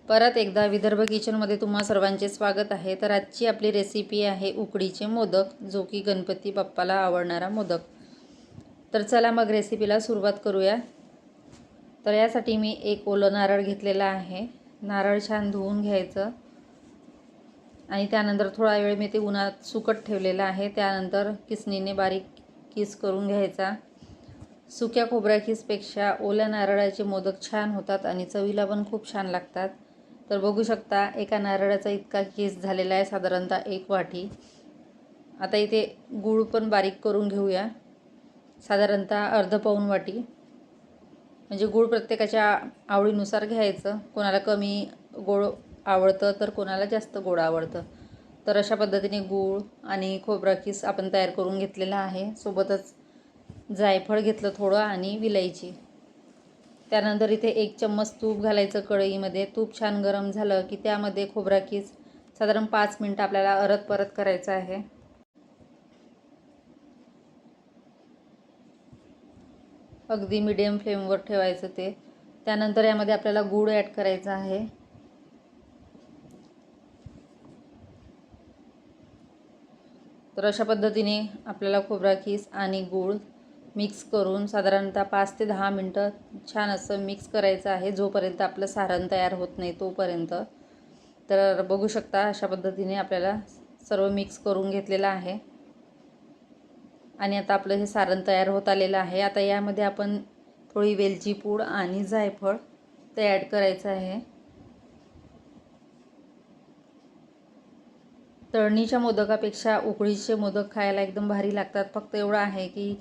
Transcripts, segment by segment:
परत एकदा विदर्भ किचनमध्ये तुम्हा सर्वांचे स्वागत आहे। तर आजची आपली रेसिपी आहे उकडीचे मोदक, जो की गणपती बाप्पाला आवडणारा मोदक। तर चला मग रेसिपीला सुरुवात करूया। तर यासाठी मी एक ओलं नारळ घेतलेला आहे। नारळ छान धुवून घ्यायचं आणि त्यानंतर थोडा वेळ मी ते उन्हात सुकत ठेवलेलं आहे। त्यानंतर किसणीने बारीक किस करून घ्यायचा। सुक्या खोबऱ्या किसपेक्षा ओल्या नारळाचे मोदक छान होतात आणि चवीला पण खूप छान लागतात। तर बघू शकता एका नारळाचा इतका किस झालेला आहे, साधारणतः 1 वाटी। आता इथे गूळ पण बारीक करून घेऊया, साधारणतः अर्ध पाऊण वाटी। म्हणजे गूळ प्रत्येकाच्या आवडीनुसार घ्यायचं, कोणाला कमी गोड आवडतं तर कोणाला जास्त गोड आवडतं। तर अशा पद्धतीने गूळ आणि खोबरा किस आपण तयार करून घेतलेला आहे। सोबतच जायफळ घेतलं थोडं आणि विलायची। त्यानंतर इथे 1 चम्मच तूप घालायचं कढईमध्ये। तूप छान गरम झालं की त्यामध्ये खोबरा किस साधारण 5 मिनिटं आपल्याला अरत परत करायचं आहे। अगदी मीडियम फ्लेमवर ठेवायचं ते। त्यानंतर यामध्ये आपल्याला गूळ ॲड करायचा आहे। तर अशा पद्धतीने आपल्याला खोबरा किस आणि गूळ मिक्स करून साधारणतः 5 ते 10 मिनिटं छान असं मिक्स करायचं आहे, जोपर्यंत आपलं सारण तयार होत नाही तोपर्यंत। तर बघू शकता अशा पद्धतीने आपल्याला सर्व मिक्स करून घेतलेलं आहे आणि आता आपलं हे सारण तयार होत आलेलं आहे। आता यामध्ये आपण थोडी वेलची पूड आणि जायफळ ते ॲड करायचं आहे। तळणीच्या मोदकापेक्षा उकडीचे मोदक खायला एकदम भारी लागतात। फक्त एवढं आहे की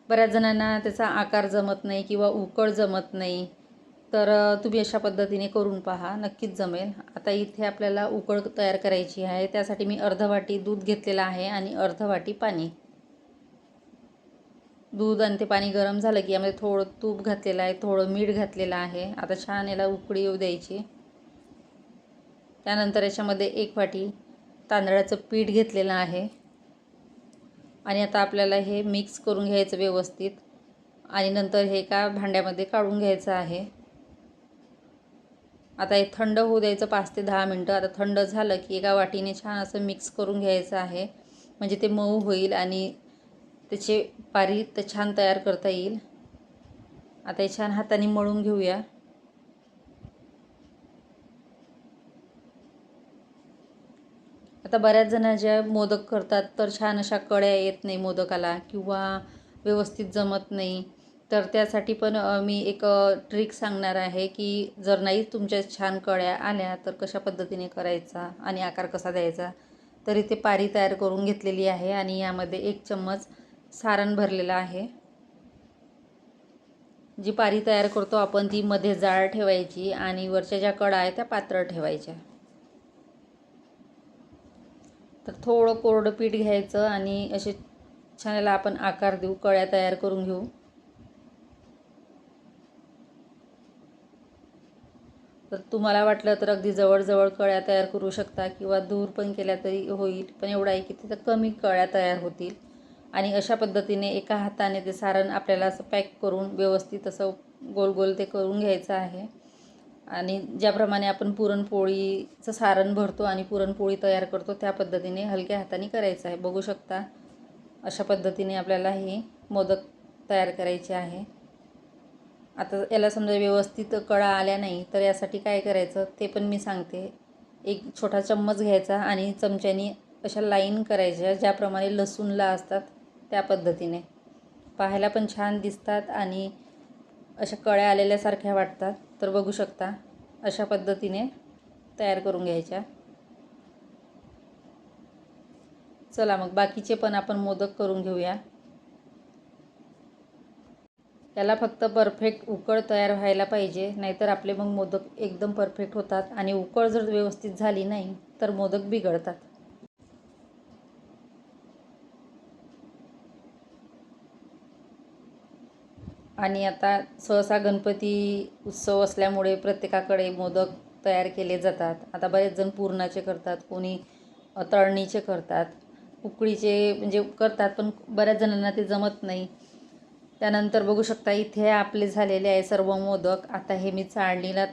बऱ्याच जणांना त्याचा आकार जमत नाही किंवा उकळ जमत नाही। तर तुम्ही अशा पद्धतीने करून पहा, नक्कीच जमेल। आता इथे आपल्याला उकळ तयार करायची आहे। त्यासाठी मी अर्ध वाटी दूध घेतलेलं आहे आणि अर्ध वाटी पाणी। दूध आणि ते पाणी गरम झालं की यामध्ये थोडं तूप घातलेलं आहे, थोडं मीठ घातलेलं आहे। आता छान याला उकळी येऊ द्यायची। त्यानंतर याच्यामध्ये 1 वाटी तांदळाचं पीठ घेतलेलं आहे आणि आता आपल्याला हे मिक्स करून घ्यायचं व्यवस्थित आणि नंतर हे एका भांड्यामध्ये काढून घ्यायचं आहे। आता हे थंड होऊ द्यायचं 5 ते 10 मिनिटं। आता थंड झालं की एका वाटीने छान असं मिक्स करून घ्यायचं आहे, म्हणजे ते मऊ होईल आणि त्याचे पारी ते छान तयार करता येईल। आता हे छान हाताने मळून घेऊया। आता बऱ्याच जण ज्या मोदक करतात तर छान अशा कळ्या येत नाही मोदकाला किंवा व्यवस्थित जमत नाही। तर त्यासाठी पण मी एक ट्रिक सांगणार आहे की जर नाही तुमच्या छान कळ्या आल्या तर कशा पद्धतीने करायचा आणि आकार कसा द्यायचा। तर इथे पारी तयार करून घेतलेली आहे आणि यामध्ये 1 चम्मच सारण भरलेलं आहे। जी पारी तयार करतो आपण ती मध्ये जाळ ठेवायची आणि वरच्या ज्या कडा आहेत त्या पातळ ठेवायच्या। तर थोडं कोरडं पीठ घ्यायचं आणि असे छान याला आपण आकार देऊ, कळ्या तयार करून घेऊ। तर तुम्हाला वाटलं तर अगदी जवळ कळ्या तयार करू शकता किंवा दूर पण केल्या तरी होईल, पण एवढं आहे की तिथं कमी कळ्या तयार होतील। आणि अशा पद्धतीने एका हाताने ते सारण आपल्याला असं पॅक करून व्यवस्थित असं गोल गोल ते करून घ्यायचं आहे। आणि ज्याप्रमाणे आपण पुरणपोळीचं सारण भरतो आणि पुरणपोळी तयार करतो त्या पद्धतीने हलक्या हाताने करायचं आहे। बघू शकता अशा पद्धतीने आपल्याला हे मोदक तयार करायचे आहे। आता याला समजा व्यवस्थित कळा आल्या नाही तर यासाठी काय करायचं ते पण मी सांगते। एक छोटा चम्मच घ्यायचा आणि चमच्याने अशा लाईन करायच्या, ज्याप्रमाणे लसूणला असतात त्या पद्धतीने। पाहायला पण छान दिसतात आणि अशा कळ्या आलेल्यासारख्या वाटतात। तर बघू शकता अशा पद्धतीने तयार करून घ्यायच्या। चला मग बाकीचे पण आपण मोदक करून घेऊया। याला फक्त परफेक्ट उकळ तयार व्हायला पाहिजे, नाहीतर आपले मग मोदक एकदम परफेक्ट होतात आणि उकळ जर व्यवस्थित झाली नाही तर मोदक बिघडतात। आणि आता सहसा गणपती उत्सव असल्यामुळे प्रत्येकाकडे मोदक तयार केले जातात। आता बरेच जण पुरणाचे करतात, कोणी तळणीचे करतात, उकडीचे म्हणजे करतात, पण बऱ्याच जणांना ते जमत नाही। त्यानंतर बघू शकता इथे आपले झालेले आहे सर्व मोदक। आता हे मी चाळणीला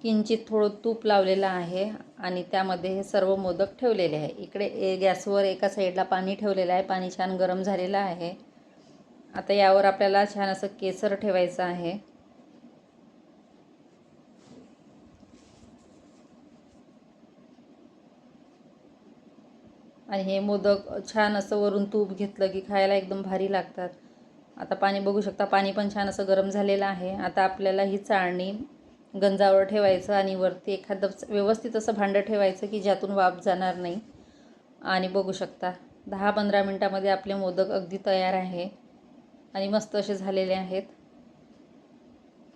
किंचित थोडं तूप लावलेलं आहे आणि त्यामध्ये हे सर्व मोदक ठेवलेले आहे. इकडे गॅसवर एका साईडला पाणी ठेवलेलं आहे. पाणी छान गरम झालेलं आहे. आता यावर आपल्याला छान असं केसर ठेवायचं आहे. आणि हे मोदक छान असं वरून तूप घेतलं की खायला एकदम भारी लागतात. आता पाणी बघू शकता, पाणी पण छान असं गरम झालेलं आहे. आता आपल्याला ही चाळणी गंजावर ठेवायचं आणि वरती एखादं व्यवस्थित असं भांडं ठेवायचं की ज्यातून वाफ जाणार नाही. आणि बघू शकता 10-15 मिनटामध्ये आपले मोदक अगदी तयार आहे आणि मस्त असे झालेले आहेत.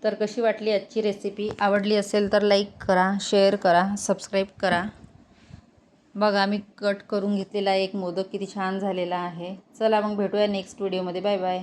तर कशी वाटली आजची रेसिपी? आवडली असेल तर लाईक करा, शेअर करा, सबस्क्राईब करा. बघा मी कट करून घेतलेला एक मोदक किती छान झालेला आहे. चला मग भेटूया नेक्स्ट व्हिडिओमध्ये. Bye bye.